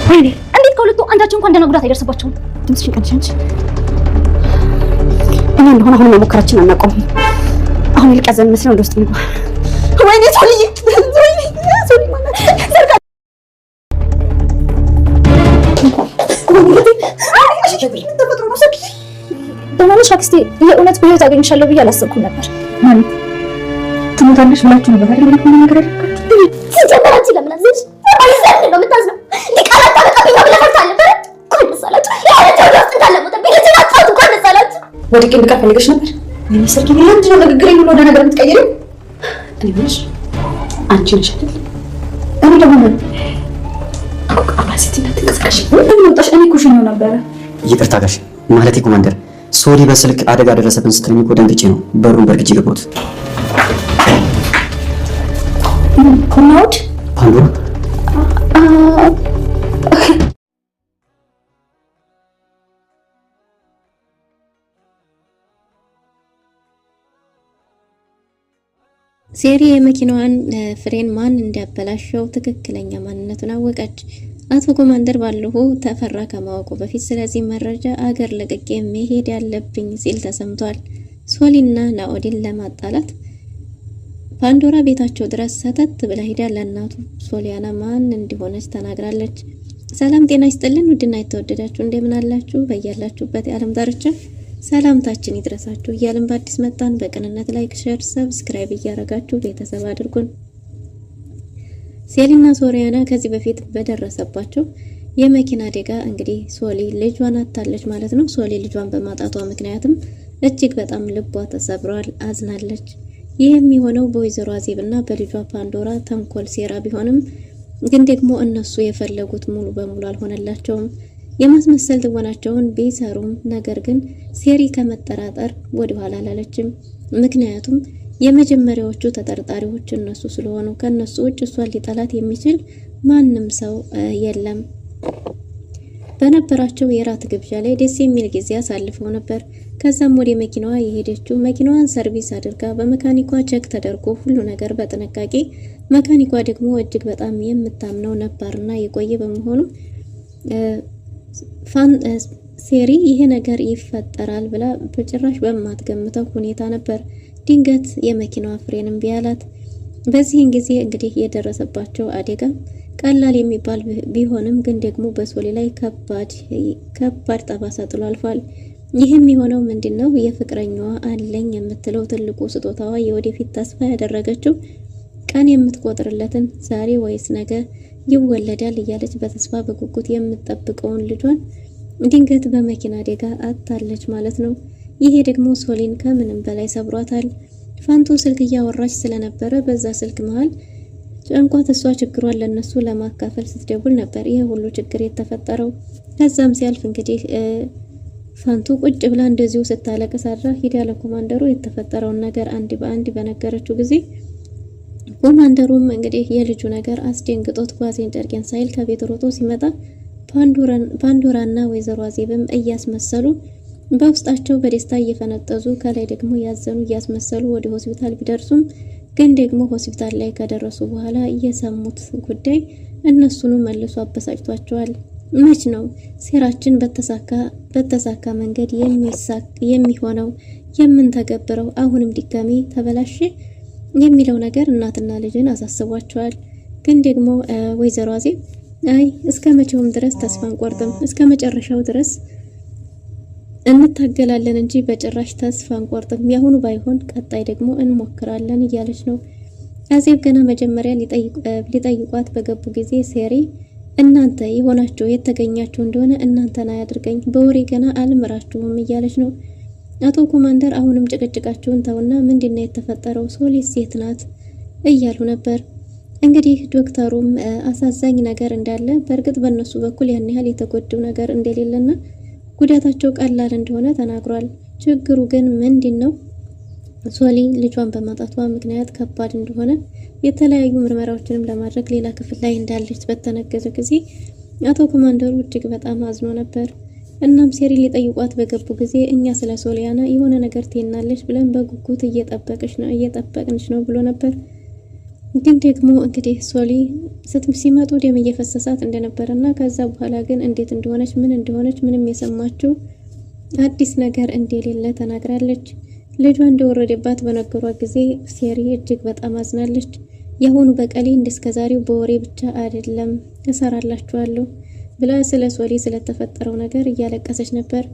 ወይኔ እንዴት ከሁለቱ አንዳቸው እንኳን ደህና ጉዳት አይደርስባቸውም? ድምፅሽን ቀንሽ አንቺ። እኛ እንደሆነ አሁን መሞከራችን አናቆምም። አሁን ይልቅ ያዘን መስለን ወደ ውስጥ እንግባ። ወይኔ ሶልዬ፣ ወይኔ ሶሊ ማለት ዘርጋ ደህናነሽ አክስቴ? የእውነት በህይወት አገኝሻለሁ ብዬ አላሰብኩም ነበር። ማለት ትሞታለሽ ብላችሁ ነበር አይደል? ለምን ነገር ያደርጋችሁ ሲጀመራችሁ ለምን አዘንሽ? አይዘን ነው የምታዝነው። ሊቃላት ታረቀብኝ ነው ብለህ ፈርታ ነበር። እንኳን ደስ አላችሁ። ያለች ወደ ውስጥ እንዳለሞተ ቢልጅ ማጣት እንኳን ደስ አላችሁ። ወድቄ እንድቀር ፈልገሽ ነበር። እኔ ሰርኪ ለምንድን ነው ንግግሬን ብሎ ወደ ነገር የምትቀይሪው? እኔ ብለሽ አንቺ ነሽ አይደል? እኔ ደግሞ አባሲቲና ተቀስቀሽ ምን ወጣሽ? እኔ ኩሽኛው ነበር። ይቅርታ ጋሽ ማለቴ ኮማንደር ሶሊ በስልክ አደጋ ደረሰብን ስትለኝ እኮ ደንግጬ ነው በሩን በርግጄ ገባሁት። ኮማውድ ፓንዶራ ሴሪ የመኪናዋን ፍሬን ማን እንዳበላሸው ትክክለኛ ማንነቱን አወቀች። አቶ ኮማንደር ባለፈው ተፈራ ከማወቁ በፊት ስለዚህ መረጃ አገር ለቅቄ መሄድ ያለብኝ ሲል ተሰምቷል። ሶሊና ናኦዲን ለማጣላት ፓንዶራ ቤታቸው ድረስ ሰተት ብላ ሄዳ ለእናቱ ሶሊያና ማን እንደሆነች ተናግራለች። ሰላም ጤና ይስጥልን ውድና የተወደዳችሁ እንደምን አላችሁ? በያላችሁበት የዓለም ዳርቻ ሰላምታችን ይድረሳችሁ እያልን በአዲስ መጣን። በቅንነት ላይክ፣ ሼር፣ ሰብስክራይብ እያደረጋችሁ ቤተሰብ አድርጉን። ሴሊና ሶሊያና ከዚህ በፊት በደረሰባቸው የመኪና አደጋ እንግዲህ ሶሊ ልጇን አጣለች ማለት ነው። ሶሊ ልጇን በማጣቷ ምክንያትም እጅግ በጣም ልቧ ተሰብሯል፣ አዝናለች። ይህም የሆነው በወይዘሮ አዜብና በልጇ ፓንዶራ ተንኮል ሴራ ቢሆንም ግን ደግሞ እነሱ የፈለጉት ሙሉ በሙሉ አልሆነላቸውም። የማስመሰል ትወናቸውን ቢሰሩም ነገር ግን ሴሪ ከመጠራጠር ወደ ኋላ አላለችም። ምክንያቱም የመጀመሪያዎቹ ተጠርጣሪዎች እነሱ ስለሆኑ ከነሱ ውጭ እሷን ሊጠላት የሚችል ማንም ሰው የለም። በነበራቸው የራት ግብዣ ላይ ደስ የሚል ጊዜ አሳልፈው ነበር። ከዛም ወደ መኪናዋ የሄደችው መኪናዋን ሰርቪስ አድርጋ በመካኒኳ ቼክ ተደርጎ ሁሉ ነገር በጥንቃቄ መካኒኳ ደግሞ እጅግ በጣም የምታምነው ነባርና የቆየ በመሆኑ ሴሪ ይሄ ነገር ይፈጠራል ብላ በጭራሽ በማትገምተው ሁኔታ ነበር ድንገት የመኪናዋ ፍሬን እምቢ አላት። በዚህን ጊዜ እንግዲህ የደረሰባቸው አደጋ ቀላል የሚባል ቢሆንም ግን ደግሞ በሶሊ ላይ ከባድ ጠባሳ ጥሎ አልፏል። ይህም የሆነው ምንድነው? የፍቅረኛዋ አለኝ የምትለው ትልቁ ስጦታዋ የወደፊት ተስፋ ያደረገችው ቀን የምትቆጥርለትን ዛሬ ወይስ ነገ ይወለዳል እያለች በተስፋ በጉጉት የምትጠብቀውን ልጇን ድንገት በመኪና አደጋ አጣለች ማለት ነው። ይሄ ደግሞ ሶሊን ከምንም በላይ ሰብሯታል። ፋንቱ ስልክ እያወራች ስለነበረ በዛ ስልክ መሃል ጨንቋት እሷ ችግሯን ለነሱ ለማካፈል ስትደውል ነበር ይሄ ሁሉ ችግር የተፈጠረው። ከዛም ሲያልፍ እንግዲህ ፋንቱ ቁጭ ብላ እንደዚሁ ስታለቅስ አድራ ሂዳ ለኮማንደሩ የተፈጠረውን ነገር አንድ በአንድ በነገረችው ጊዜ ኮማንደሩም እንግዲህ የልጁ ነገር አስደንግጦት ጓዜን ጨርቄን ሳይል ከቤት ሮጦ ሲመጣ ፓንዶራና ወይዘሮ አዜብም እያስመሰሉ በውስጣቸው በደስታ እየፈነጠዙ ከላይ ደግሞ ያዘኑ እያስመሰሉ ወደ ሆስፒታል ቢደርሱም ግን ደግሞ ሆስፒታል ላይ ከደረሱ በኋላ የሰሙት ጉዳይ እነሱኑ መልሶ አበሳጭቷቸዋል። መች ነው ሴራችን በተሳካ መንገድ የሚሆነው የምንተገብረው? አሁንም ድጋሚ ተበላሽ የሚለው ነገር እናትና ልጅን አሳስቧቸዋል። ግን ደግሞ ወይዘሮ አዜብ አይ እስከ መቼውም ድረስ ተስፋ አንቆርጥም፣ እስከ መጨረሻው ድረስ እንታገላለን እንጂ በጭራሽ ተስፋ አንቆርጥም፣ ያሁኑ ባይሆን ቀጣይ ደግሞ እንሞክራለን እያለች ነው። አዜብ ገና መጀመሪያ ሊጠይቋት በገቡ ጊዜ ሴሪ እናንተ የሆናችሁ የተገኛችሁ እንደሆነ እናንተን አያድርገኝ፣ በወሬ ገና አልምራችሁም እያለች ነው። አቶ ኮማንደር አሁንም ጭቅጭቃችሁን ተውና ምንድነው የተፈጠረው? ሶሊስ ሴት ናት እያሉ ነበር። እንግዲህ ዶክተሩም አሳዛኝ ነገር እንዳለ በእርግጥ በእነሱ በኩል ያን ያህል የተጎዱ ነገር እንደሌለና ጉዳታቸው ቀላል እንደሆነ ተናግሯል። ችግሩ ግን ምንድነው? ሶሊ ልጇን በማጣቷ ምክንያት ከባድ እንደሆነ የተለያዩ ምርመራዎችንም ለማድረግ ሌላ ክፍል ላይ እንዳለች በተነገረ ጊዜ አቶ ኮማንደሩ እጅግ በጣም አዝኖ ነበር። እናም ሴሪ ሊጠይቋት በገቡ ጊዜ እኛ ስለ ሶሊያና የሆነ ነገር ትይናለች ብለን በጉጉት እየጠበቅንሽ ነው ብሎ ነበር። ግን ደግሞ እንግዲህ ሶሊ ሲመጡ ደም እየፈሰሳት እንደነበረና ከዛ በኋላ ግን እንዴት እንደሆነች ምንም የሰማችው አዲስ ነገር እንደሌለ ተናግራለች። ልጇ እንደወረደባት በነገሯት ጊዜ ሴሪ እጅግ በጣም አዝናለች። የአሁኑ በቀሌ እንደስከዛሬው በወሬ ብቻ አይደለም እሰራላችኋለሁ ብላ ስለ ሶሊ ስለተፈጠረው ነገር እያለቀሰች ነበር።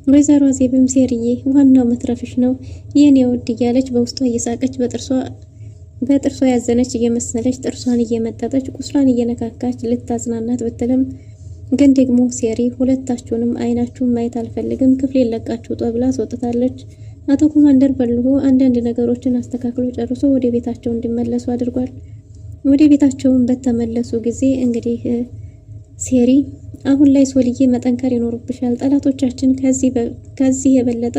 ወይዘሮ አዜብም ሴሪዬ ዋናው መትረፍሽ ነው የኔ ውድ እያለች በውስጧ እየሳቀች በጥርሷ ያዘነች እየመሰለች ጥርሷን እየመጠጠች ቁስሏን እየነካካች ልታዝናናት ብትልም ግን ደግሞ ሴሪ ሁለታችሁንም አይናችሁን ማየት አልፈልግም ክፍሌን ለቃችሁ ውጡ ብላ አስወጥታለች። አቶ ኮማንደር በልሆ አንዳንድ ነገሮችን አስተካክሎ ጨርሶ ወደ ቤታቸው እንዲመለሱ አድርጓል። ወደ ቤታቸውን በተመለሱ ጊዜ እንግዲህ ሴሪ አሁን ላይ ሶልዬ መጠንከር ይኖርብሻል። ጠላቶቻችን ከዚህ የበለጠ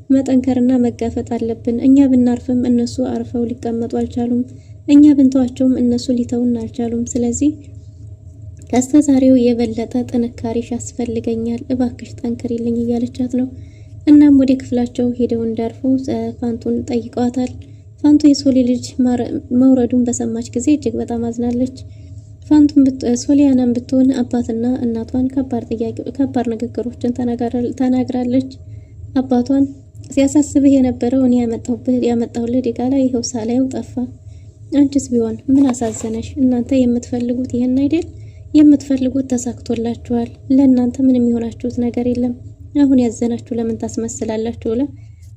መጠንከርና መጋፈጥ አለብን። እኛ ብናርፍም እነሱ አርፈው ሊቀመጡ አልቻሉም። እኛ ብንተዋቸውም እነሱ ሊተውን አልቻሉም። ስለዚህ ከስተዛሬው የበለጠ ጥንካሬሽ ያስፈልገኛል፣ እባክሽ ጠንክሪልኝ እያለቻት ነው። እናም ወደ ክፍላቸው ሄደው እንዳርፉ ፋንቱን ጠይቀዋታል። ፋንቱ የሶሊ ልጅ መውረዱን በሰማች ጊዜ እጅግ በጣም አዝናለች። ሶሊያናም ብትሆን አባትና እናቷን ከባድ ንግግሮችን ተናግራለች። አባቷን ሲያሳስብህ የነበረው እኔ ያመጣሁልህ ዲቃላ ይኸው ሳላየው ጠፋ። አንቺስ ቢሆን ምን አሳዘነሽ? እናንተ የምትፈልጉት ይሄን አይደል? የምትፈልጉት ተሳክቶላችኋል። ለእናንተ ምንም የሆናችሁት ነገር የለም። አሁን ያዘናችሁ ለምን ታስመስላላችሁ? ብላ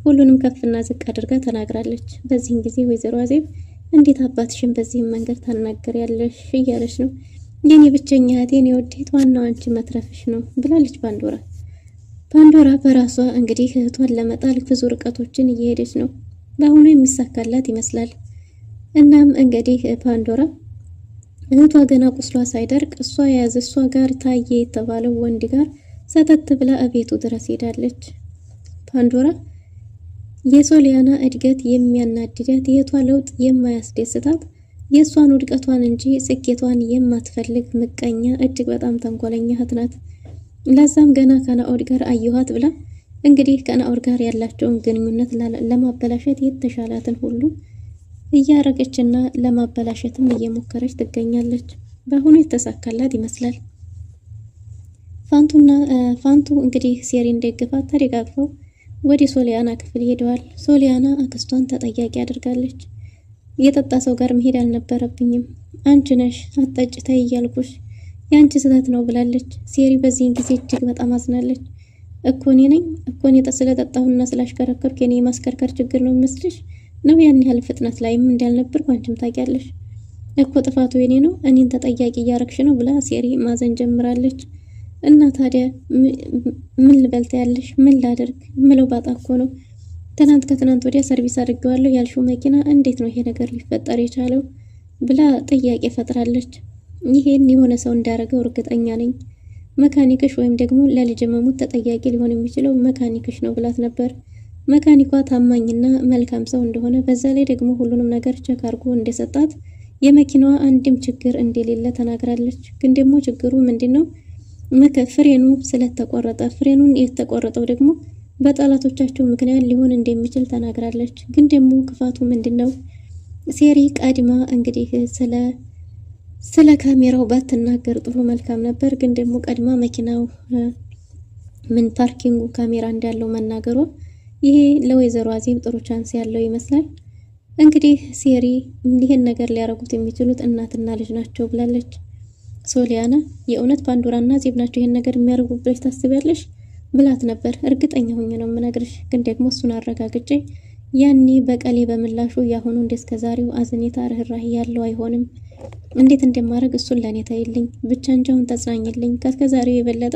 ሁሉንም ከፍና ዝቅ አድርጋ ተናግራለች። በዚህን ጊዜ ወይዘሮ አዜብ እንዴት አባትሽን በዚህም መንገድ ታናገሪያለሽ እያለች ነው። የኔ ብቸኛ እህቴን የወዴት ዋናው አንቺ መትረፍሽ ነው ብላለች ፓንዶራ በራሷ እንግዲህ እህቷን ለመጣል ብዙ ርቀቶችን እየሄደች ነው። በአሁኑ የሚሳካላት ይመስላል። እናም እንግዲህ ፓንዶራ እህቷ ገና ቁስሏ ሳይደርቅ እሷ ጋር ታየ የተባለው ወንድ ጋር ሰተት ብላ እቤቱ ድረስ ሄዳለች። ፓንዶራ የሶሊያና እድገት የሚያናድዳት የእህቷ ለውጥ የማያስደስታት የእሷን ውድቀቷን እንጂ ስኬቷን የማትፈልግ ምቀኛ እጅግ በጣም ተንኮለኛ እህት ናት። ለዛም ገና ከናኦድ ጋር አየኋት ብላ እንግዲህ ከናኦድ ጋር ያላቸውን ግንኙነት ለማበላሸት የተሻላትን ሁሉ እያረገችና ለማበላሸትም እየሞከረች ትገኛለች። በአሁኑ የተሳካላት ይመስላል። ፋንቱ እንግዲህ ሴሪን ደግፋት ተደጋግፈው ወደ ሶሊያና ክፍል ሄደዋል። ሶሊያና አክስቷን ተጠያቂ አድርጋለች። የጠጣ ሰው ጋር መሄድ አልነበረብኝም፣ አንቺ ነሽ አትጠጭ ተይ እያልኩሽ የአንቺ ስህተት ነው ብላለች። ሴሪ በዚህን ጊዜ እጅግ በጣም አዝናለች። እኮ እኔ ስለጠጣሁና ስላሽከረከርኩ የኔ የማስከርከር ችግር ነው የሚመስልሽ ነው? ያን ያህል ፍጥነት ላይም እንዳልነበርኩ አንቺም ታውቂያለሽ እኮ ጥፋቱ የኔ ነው፣ እኔን ተጠያቂ እያረግሽ ነው ብላ ሴሪ ማዘን ጀምራለች። እና ታዲያ ምን ልበልታ ያለሽ? ምን ላደርግ? ምለው ባጣ እኮ ነው። ከትናንት ወዲያ ሰርቪስ አድርገዋለሁ ያልሽው መኪና እንዴት ነው ይሄ ነገር ሊፈጠር የቻለው ብላ ጥያቄ ፈጥራለች። ይሄን የሆነ ሰው እንዳደረገው እርግጠኛ ነኝ። መካኒክሽ ወይም ደግሞ ለልጅ መሞት ተጠያቂ ሊሆን የሚችለው መካኒክሽ ነው ብላት ነበር። መካኒኳ ታማኝና መልካም ሰው እንደሆነ በዛ ላይ ደግሞ ሁሉንም ነገር ቸክ አድርጎ እንደሰጣት የመኪናዋ አንድም ችግር እንደሌለ ተናግራለች። ግን ደግሞ ችግሩ ምንድነው? ፍሬኑ ስለተቆረጠ፣ ፍሬኑን የተቆረጠው ደግሞ በጠላቶቻቸው ምክንያት ሊሆን እንደሚችል ተናግራለች። ግን ደግሞ ክፋቱ ምንድነው? ሴሪ ቀድማ እንግዲህ ስለ ካሜራው ባትናገር ጥሩ መልካም ነበር። ግን ደግሞ ቀድማ መኪናው ፓርኪንጉ ካሜራ እንዳለው መናገሯ ይሄ ለወይዘሮ አዜብ ጥሩ ቻንስ ያለው ይመስላል። እንግዲህ ሴሪ ይህን ነገር ሊያረጉት የሚችሉት እናትና ልጅ ናቸው ብላለች። ሶሊያና የእውነት ፓንዶራና አዜብ ናቸው ይህን ነገር የሚያደርጉት ብለሽ ታስቢያለሽ ብላት ነበር። እርግጠኛ ሆኜ ነው የምነግርሽ፣ ግን ደግሞ እሱን አረጋግጬ ያኔ በቀሌ በምላሹ ያሁኑ እንደስከዛሬው አዝኔታ ርህራሄ ያለው አይሆንም። እንዴት እንደማረግ እሱን ለኔ ታይልኝ ብቻ እንጂ አሁን ተጽናኝልኝ። ከስከዛሬው የበለጠ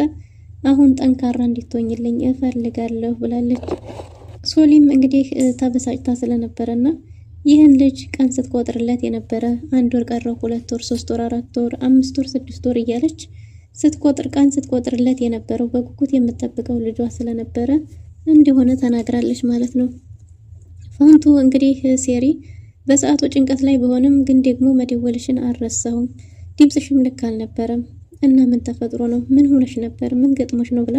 አሁን ጠንካራ እንድትሆኝልኝ እፈልጋለሁ ብላለች። ሶሊም እንግዲህ ተበሳጭታ ስለነበረና ይህን ልጅ ቀን ስትቆጥርለት የነበረ 1 ወር ቀረው፣ 2 ወር፣ 3 ወር፣ 4 ወር፣ 5 ወር፣ 6 ወር እያለች ስትቆጥርለት የነበረው በጉጉት የምትጠብቀው ልጇ ስለነበረ እንደሆነ ተናግራለች ማለት ነው። ፋንቱ እንግዲህ ሴሪ በሰዓቱ ጭንቀት ላይ ቢሆንም ግን ደግሞ መደወልሽን አልረሳሁም፣ ድምጽሽም ልክ አልነበረም እና ምን ተፈጥሮ ነው? ምን ሆነሽ ነበር? ምን ገጥሞሽ ነው ብላ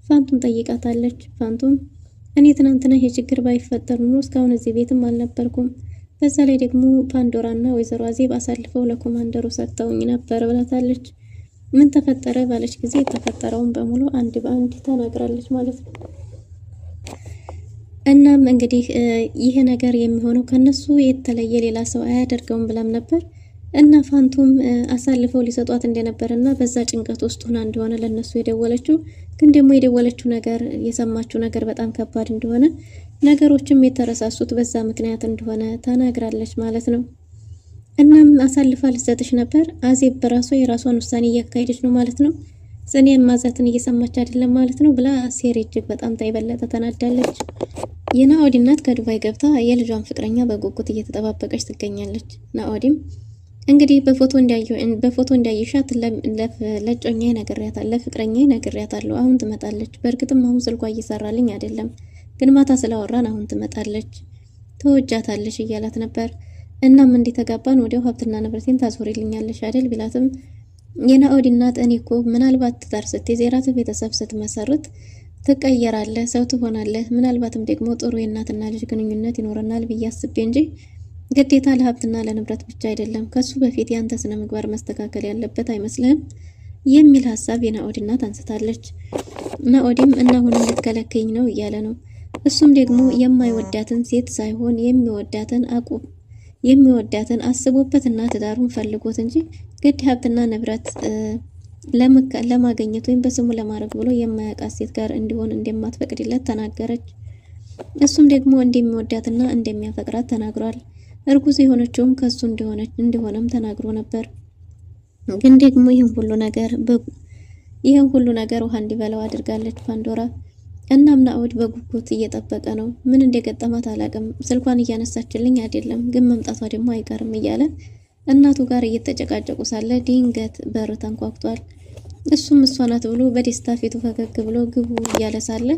ፋንቱን ጠይቃታለች። ፋንቱም እኔ ትናንትና ይሄ ችግር ባይፈጠር ኖሮ እስካሁን እዚህ ቤትም አልነበርኩም። በዛ ላይ ደግሞ ፓንዶራና ወይዘሮ አዜብ አሳልፈው ለኮማንደሩ ሰጥተውኝ ነበር ብላታለች። ምን ተፈጠረ ባለች ጊዜ የተፈጠረውን በሙሉ አንድ በአንድ ተናግራለች ማለት ነው። እናም እንግዲህ ይሄ ነገር የሚሆነው ከነሱ የተለየ ሌላ ሰው አያደርገውም ብላም ነበር እና ፋንቱም አሳልፈው ሊሰጧት እንደነበርና በዛ ጭንቀት ውስጥ ሆና እንደሆነ ለነሱ የደወለችው ግን ደግሞ የደወለችው ነገር የሰማችው ነገር በጣም ከባድ እንደሆነ ነገሮችም የተረሳሱት በዛ ምክንያት እንደሆነ ተናግራለች ማለት ነው። እናም አሳልፋ ልሰጥሽ ነበር አዜብ በራሷ የራሷን ውሳኔ እያካሄደች ነው ማለት ነው። ጽኔን ማዛትን እየሰማች አይደለም ማለት ነው ብላ ሴሪ እጅግ በጣም ታይበለጠ ተናዳለች። የናኦዲ እናት ከዱባይ ገብታ የልጇን ፍቅረኛ በጉጉት እየተጠባበቀች ትገኛለች። ናኦዲም እንግዲህ በፎቶ እንዳየሻት ለጮኛዬ ነግሬያታለሁ፣ ለፍቅረኛዬ ነግሬያታለሁ፣ አሁን ትመጣለች። በእርግጥም አሁን ስልኳ እየሰራልኝ አይደለም፣ ግን ማታ ስላወራን አሁን ትመጣለች፣ ተወጃታለች እያላት ነበር። እናም እንዴት ተጋባን ወዲያው ሀብትና ንብረቴን ታዞሪልኛለሽ አይደል ቢላትም የናኦዲ እናት እኔ እኮ ምናልባት ትዳር ስትይዝ የራስ ቤተሰብ ስትመሰርት ትቀየራለህ፣ ሰው ትሆናለህ፣ ምናልባትም ደግሞ ጥሩ የእናትና ልጅ ግንኙነት ይኖረናል ብዬ አስቤ እንጂ ግዴታ ለሀብትና ለንብረት ብቻ አይደለም፣ ከሱ በፊት ያንተ ስነ ምግባር መስተካከል ያለበት አይመስልህም የሚል ሀሳብ የናኦዲ እናት አንስታለች። ናኦዲም እና አሁን ልትከለክኝ ነው እያለ ነው። እሱም ደግሞ የማይወዳትን ሴት ሳይሆን የሚወዳትን አስቦበትና ትዳሩን ፈልጎት እንጂ ግድ ሀብትና ንብረት ለማግኘት ወይም በስሙ ለማድረግ ብሎ የማያውቃት ሴት ጋር እንዲሆን እንደማትፈቅድለት ተናገረች። እሱም ደግሞ እንደሚወዳትና እንደሚያፈቅራት ተናግሯል። እርጉዝ የሆነችውም ከሱ እንደሆነም ተናግሮ ነበር። ግን ደግሞ ይህን ሁሉ ነገር ውሃ እንዲበላው አድርጋለች ፓንዶራ። እናም ናኦድ በጉጉት እየጠበቀ ነው። ምን እንደገጠማት አላውቅም፣ ስልኳን እያነሳችልኝ አይደለም፣ ግን መምጣቷ ደግሞ አይቀርም እያለ እናቱ ጋር እየተጨቃጨቁ ሳለ ድንገት በር ተንኳኩቷል። እሱም እሷ ናት ብሎ በደስታ ፊቱ ፈገግ ብሎ ግቡ እያለ ሳለ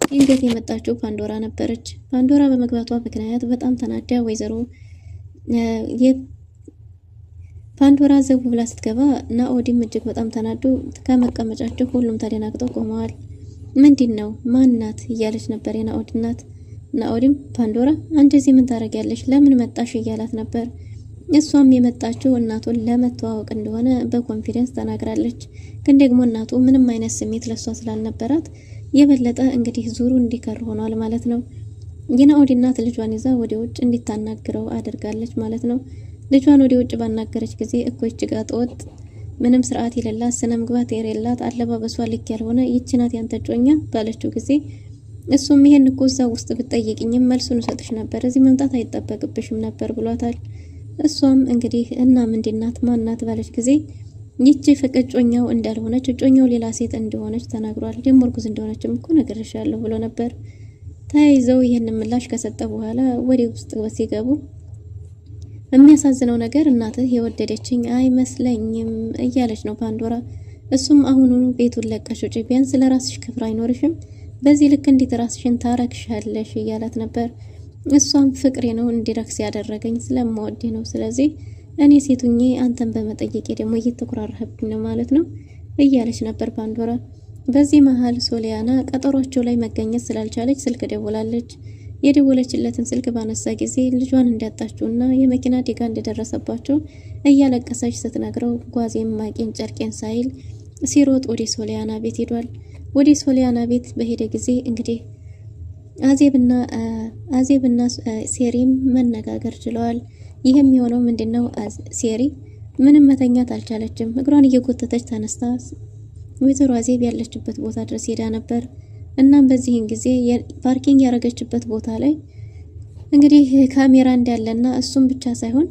ድንገት የመጣችው ፓንዶራ ነበረች። ፓንዶራ በመግባቷ ምክንያት በጣም ተናዳ ፓንዶራ ዘቡ ብላ ስትገባ ናኦዲም እጅግ በጣም ተናዶ ከመቀመጫቸው ሁሉም ተደናግጠው ቆመዋል። ምንድን ነው ማናት እያለች ነበር የናኦድ እናት። ናኦዲም ፓንዶራ አንቺ እዚህ ምን ታደርጊያለሽ? ለምን መጣሽ እያላት ነበር። እሷም የመጣችው እናቱን ለመተዋወቅ እንደሆነ በኮንፊደንስ ተናግራለች። ግን ደግሞ እናቱ ምንም አይነት ስሜት ለሷ ስላልነበራት የበለጠ እንግዲህ ዙሩ እንዲከር ሆኗል ማለት ነው። የናኦድ እናት ልጇን ይዛ ወደ ውጭ እንዲታናግረው አድርጋለች ማለት ነው። ልጇን ወደ ውጭ ባናገረች ጊዜ እኮች ጋር ጠወጥ ምንም ስርዓት የሌላት ስነ ምግባት የሌላት አለባበሷ ልክ ያልሆነ ይህች ናት ያንተ ጮኛ ባለችው ጊዜ እሱም ይሄን እኮ እዛ ውስጥ ብትጠይቅኝም መልሱን እሰጥሽ ነበር፣ እዚህ መምጣት አይጠበቅብሽም ነበር ብሏታል። እሷም እንግዲህ እና ምንድናት ማናት ባለች ጊዜ ይህች ፍቅጮኛው እንዳልሆነች እጮኛው ሌላ ሴት እንደሆነች ተናግሯል። ደግሞ እርጉዝ እንደሆነችም እኮ ነግሬሻለሁ ብሎ ነበር። ተያይዘው ይህን ምላሽ ከሰጠ በኋላ ወደ ውስጥ ሲገቡ የሚያሳዝነው ነገር እናትህ የወደደችኝ አይመስለኝም እያለች ነው ፓንዶራ። እሱም አሁኑኑ ቤቱን ለቀሽ ውጪ፣ ቢያንስ ለራስሽ ክብር አይኖርሽም? በዚህ ልክ እንዴት ራስሽን ታረክሻለሽ እያላት ነበር። እሷም ፍቅሬ ነው እንዲረክስ ያደረገኝ ስለማወዴ ነው። ስለዚህ እኔ ሴቱኜ አንተን በመጠየቄ ደግሞ እየተኮራረህብኝ ነው ማለት ነው እያለች ነበር ፓንዶራ። በዚህ መሀል ሶሊያና ቀጠሯቸው ላይ መገኘት ስላልቻለች ስልክ ደውላለች። የደወለችለትን ስልክ ባነሳ ጊዜ ልጇን እንዳጣችውና የመኪና አደጋ እንደደረሰባቸው እያለቀሰች ስትነግረው ጓዜን ማቄን ጨርቄን ሳይል ሲሮጥ ወደ ሶሊያና ቤት ሄዷል። ወደ ሶሊያና ቤት በሄደ ጊዜ እንግዲህ አዜብና ሴሪም መነጋገር ችለዋል። ይህም የሆነው ምንድነው? ሴሪ ምንም መተኛት አልቻለችም። እግሯን እየጎተተች ተነስታ ወይዘሮ አዜብ ያለችበት ቦታ ድረስ ሄዳ ነበር። እናም በዚህን ጊዜ ፓርኪንግ ያደረገችበት ቦታ ላይ እንግዲህ ካሜራ እንዳለና እሱም ብቻ ሳይሆን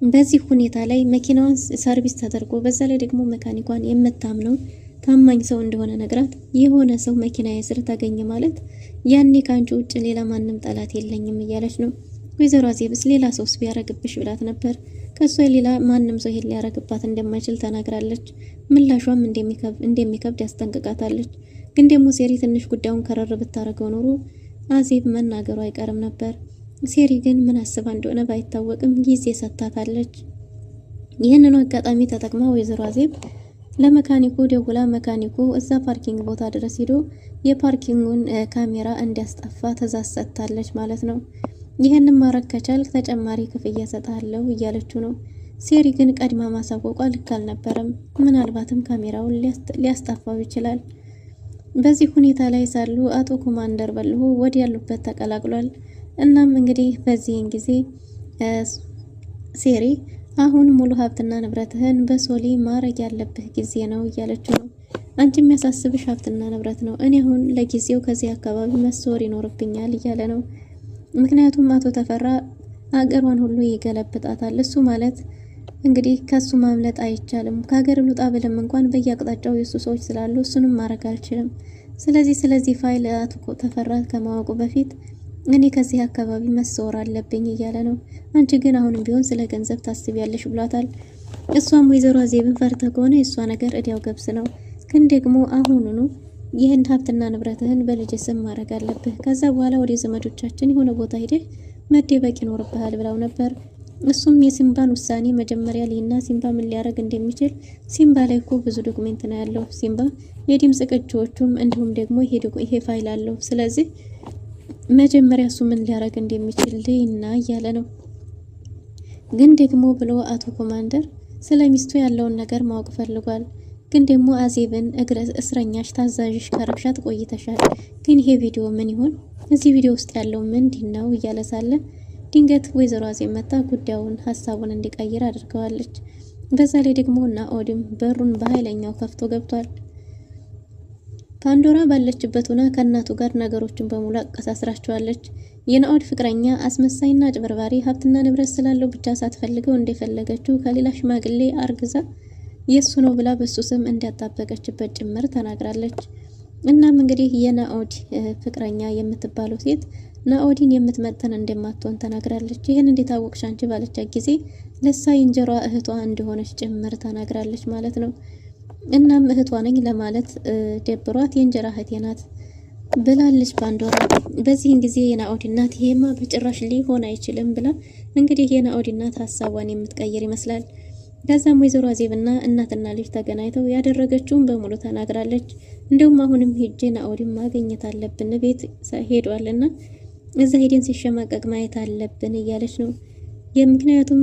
በዚህ ሁኔታ ላይ መኪናዋን ሰርቪስ ተደርጎ በዛ ላይ ደግሞ መካኒኳን የምታምነው ታማኝ ሰው እንደሆነ ነግራት የሆነ ሰው መኪና የስር ታገኘ ማለት ያኔ ካንቺ ውጭ ሌላ ማንም ጠላት የለኝም እያለች ነው። ወይዘሮ አዜብስ ሌላ ሰውስ ቢያረግብሽ ብላት ነበር። ከሷ ሌላ ማንም ሰው ይሄን ሊያረግባት እንደማይችል ተናግራለች። ምላሿም እንደሚከብድ ያስጠንቅቃታለች። ግን ደግሞ ሴሪ ትንሽ ጉዳዩን ከረር ብታረገው ኖሮ አዜብ መናገሩ አይቀርም ነበር። ሴሪ ግን ምን አስባ እንደሆነ ባይታወቅም ጊዜ ሰጥታታለች። ይህንኑ አጋጣሚ ተጠቅማ ወይዘሮ አዜብ ለመካኒኩ ደውላ መካኒኩ እዛ ፓርኪንግ ቦታ ድረስ ሄዶ የፓርኪንጉን ካሜራ እንዲያስጠፋ ትዕዛዝ ሰጥታለች ማለት ነው። ይህንን ማድረግ ከቻልክ ተጨማሪ ክፍያ እሰጥሃለሁ እያለችው ነው። ሴሪ ግን ቀድማ ማሳወቋ ልክ አልነበረም። ምናልባትም ካሜራውን ሊያስጠፋው ይችላል። በዚህ ሁኔታ ላይ ሳሉ አቶ ኮማንደር በልሆ ወደ ያሉበት ተቀላቅሏል። እናም እንግዲህ በዚህን ጊዜ ሴሪ አሁን ሙሉ ሀብትና ንብረትህን በሶሊ ማድረግ ያለብህ ጊዜ ነው እያለችው ነው። አንቺ የሚያሳስብሽ ሀብትና ንብረት ነው። እኔ አሁን ለጊዜው ከዚህ አካባቢ መሰወር ይኖርብኛል እያለ ነው። ምክንያቱም አቶ ተፈራ አገሯን ሁሉ ይገለብጣታል። እሱ ማለት እንግዲህ ከሱ ማምለጥ አይቻልም። ከሀገር ልውጣ ብለም እንኳን በየአቅጣጫው የሱ ሰዎች ስላሉ እሱንም ማድረግ አልችልም። ስለዚህ ፋይል አቶ ተፈራ ከማወቁ በፊት እኔ ከዚህ አካባቢ መሰወር አለብኝ እያለ ነው። አንቺ ግን አሁንም ቢሆን ስለ ገንዘብ ታስቢያለሽ ብሏታል። እሷም ወይዘሮ አዜብን ፈርተ ከሆነ የእሷ ነገር እዲያው ገብስ ነው፣ ግን ደግሞ አሁኑኑ ይህን ሀብትና ንብረትህን በልጅ ስም ማድረግ አለብህ። ከዛ በኋላ ወደ ዘመዶቻችን የሆነ ቦታ ሄደህ መደበቅ ይኖርብሃል ብለው ነበር። እሱም የሲምባን ውሳኔ መጀመሪያ ሊና ሲምባ ምን ሊያደርግ እንደሚችል ሲምባ ላይ እኮ ብዙ ዶክሜንት ነው ያለው። ሲምባ የድምጽ ቅጂዎቹም እንዲሁም ደግሞ ይሄ ፋይል አለው። ስለዚህ መጀመሪያ እሱ ምን ሊያደርግ እንደሚችል ሊና እያለ ነው። ግን ደግሞ ብሎ አቶ ኮማንደር ስለ ሚስቱ ያለውን ነገር ማወቅ ፈልጓል። ግን ደግሞ አዜብን እስረኛሽ ታዛዥሽ ከረብሻት ቆይተሻል። ግን ይሄ ቪዲዮ ምን ይሆን? እዚህ ቪዲዮ ውስጥ ያለው ምንድን ነው እያለ ሳለ ድንገት ወይዘሮ አዜብ መጣ ጉዳዩን ሀሳቡን እንዲቀይር አድርገዋለች። በዛ ላይ ደግሞ ናኦድም በሩን በኃይለኛው ከፍቶ ገብቷል። ፓንዶራ ባለችበት ሆና ከእናቱ ጋር ነገሮችን በሙሉ አቀሳስራቸዋለች። የናኦድ ፍቅረኛ አስመሳይና አጭበርባሪ ሀብትና ንብረት ስላለው ብቻ ሳትፈልገው እንደፈለገችው ከሌላ ሽማግሌ አርግዛ የሱ ነው ብላ በሱ ስም እንዲያጣበቀችበት ጭምር ተናግራለች። እናም እንግዲህ የናኦድ ፍቅረኛ የምትባለው ሴት ናኦድን የምትመጠን እንደማትሆን ተናግራለች። ይህን እንዴታወቅሽ አንቺ ባለቻት ጊዜ ለሳ የእንጀሯ እህቷ እንደሆነች ጭምር ተናግራለች ማለት ነው። እናም እህቷ ነኝ ለማለት ደብሯት የእንጀራ እህቴ ናት ብላለች ፓንዶራ። በዚህን ጊዜ የናኦድ እናት ይሄማ በጭራሽ ሊሆን አይችልም ብላ እንግዲህ የናኦድ እናት ሀሳቧን የምትቀይር ይመስላል። ከዛም ወይዘሮ አዜብና እናትና ልጅ ተገናኝተው ያደረገችውን በሙሉ ተናግራለች። እንደውም አሁንም ሄጄ ናኦድን ማግኘት አለብን፣ ቤት ሄዷልና እዛ ሄደን ሲሸማቀቅ ማየት አለብን እያለች ነው። ምክንያቱም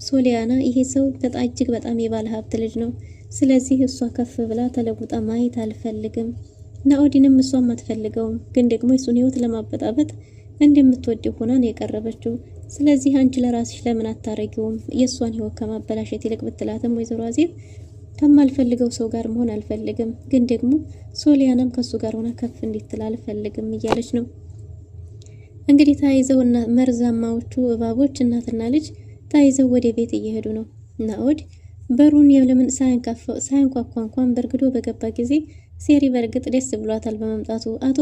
ሶሊያና ይሄ ሰው በጣም እጅግ በጣም የባለ ሀብት ልጅ ነው። ስለዚህ እሷ ከፍ ብላ ተለውጣ ማየት አልፈልግም። ናኦድንም እሷም አትፈልገውም፣ ግን ደግሞ የሱን ህይወት ለማበጣበጥ እንደምትወደው ሆና ነው የቀረበችው። ስለዚህ አንቺ ለራስሽ ለምን አታረጊውም? የሷን ህይወት ከማበላሸት ይልቅ ብትላትም ወይዘሮ አዜብ ከማልፈልገው ሰው ጋር መሆን አልፈልግም፣ ግን ደግሞ ሶሊያናም ከሱ ጋር ሆና ከፍ እንድትል አልፈልግም እያለች ነው። እንግዲህ ታይዘው እና መርዛማዎቹ እባቦች እናትና ልጅ ታይዘው ወደ ቤት እየሄዱ ነው። ናኦድ በሩን የለምን ሳያንኳኳ እንኳን በርግዶ በገባ ጊዜ ሴሪ በርግጥ ደስ ብሏታል በመምጣቱ። አቶ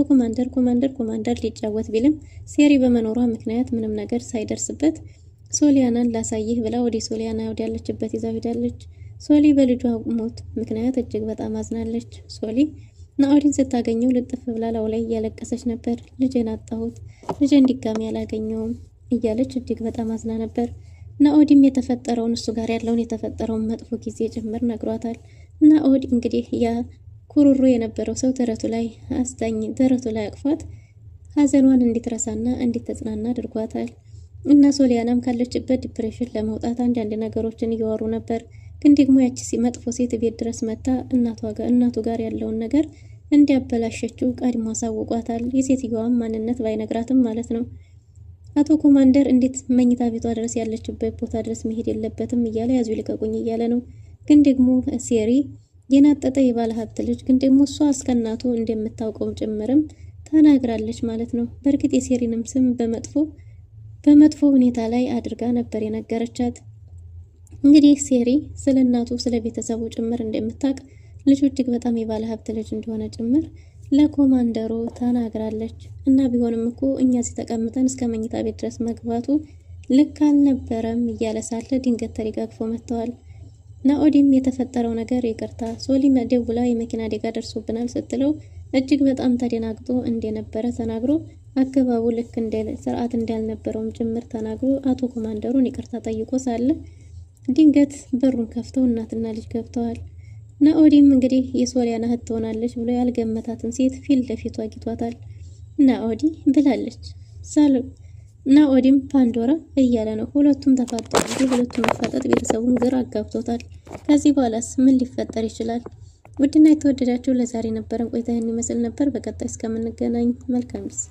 ኮማንደር ሊጫወት ቢልም ሴሪ በመኖሯ ምክንያት ምንም ነገር ሳይደርስበት ሶሊያናን ላሳይህ ብላ ወደ ሶሊያና ያለችበት ይዛው ሄዳለች። ሶሊ በልጇ ሞት ምክንያት እጅግ በጣም አዝናለች። ሶሊ ናኦድን ስታገኘው ልጥፍ ብላ ላው ላይ እያለቀሰች ነበር። ልጄን አጣሁት፣ ልጄን ድጋሚ አላገኘውም እያለች እጅግ በጣም አዝና ነበር። ናኦድም የተፈጠረውን እሱ ጋር ያለውን የተፈጠረውን መጥፎ ጊዜ ጭምር ነግሯታል። ናኦድ እንግዲህ ያ ኩሩሩ የነበረው ሰው ደረቱ ላይ አቅፏት ሀዘኗን እንድትረሳና እንድትጽናና አድርጓታል። እና ሶሊያናም ካለችበት ዲፕሬሽን ለመውጣት አንዳንድ ነገሮችን እያወሩ ነበር። ግን ደግሞ ያቺ መጥፎ ሴት ቤት ድረስ መታ እናቱ ጋር ያለውን ነገር እንዲያበላሸችው ቀድሞ አሳውቋታል። የሴትዮዋን ማንነት ባይነግራትም ማለት ነው። አቶ ኮማንደር እንዴት መኝታ ቤቷ ድረስ ያለችበት ቦታ ድረስ መሄድ የለበትም እያለ ያዙ ልቀቁኝ እያለ ነው። ግን ደግሞ ሴሪ የናጠጠ የባለ ሀብት ልጅ ግን ደግሞ እሷ እስከናቱ እንደምታውቀው ጭምርም ተናግራለች ማለት ነው። በእርግጥ የሴሪንም ስም በመጥፎ ሁኔታ ላይ አድርጋ ነበር የነገረቻት። እንግዲህ ሴሪ ስለ እናቱ ስለ ቤተሰቡ ጭምር እንደምታውቅ ልጁ እጅግ በጣም የባለ ሀብት ልጅ እንደሆነ ጭምር ለኮማንደሩ ተናግራለች። እና ቢሆንም እኮ እኛ እዚህ ተቀምጠን እስከ መኝታ ቤት ድረስ መግባቱ ልክ አልነበረም እያለ ሳለ ድንገት ተደጋግፎ መጥተዋል። ናኦድም የተፈጠረው ነገር ይቅርታ፣ ሶሊ ደውላ የመኪና አደጋ ደርሶብናል ስትለው እጅግ በጣም ተደናግጦ እንደነበረ ተናግሮ አገባቡ ልክ እንደ ስርዓት እንዳልነበረውም ጭምር ተናግሮ አቶ ኮማንደሩን ይቅርታ ጠይቆ ሳለ ድንገት በሩን ከፍተው እናትና ልጅ ገብተዋል። ናኦድም እንግዲህ የሶሊያና እህት ትሆናለች ብሎ ያልገመታትን ሴት ፊት ለፊቱ አግኝቷታል። ናኦዲ ብላለች። ናኦድም ፓንዶራ እያለ ነው። ሁለቱም ተፋጠሩ። ሁለቱም መፋጠጥ ቤተሰቡን ግራ አጋብቶታል። ከዚህ በኋላስ ምን ሊፈጠር ይችላል? ውድና የተወደዳችሁ ለዛሬ ነበረን ቆይታ ይህን ይመስል ነበር። በቀጣይ እስከምንገናኝ መልካም ጊዜ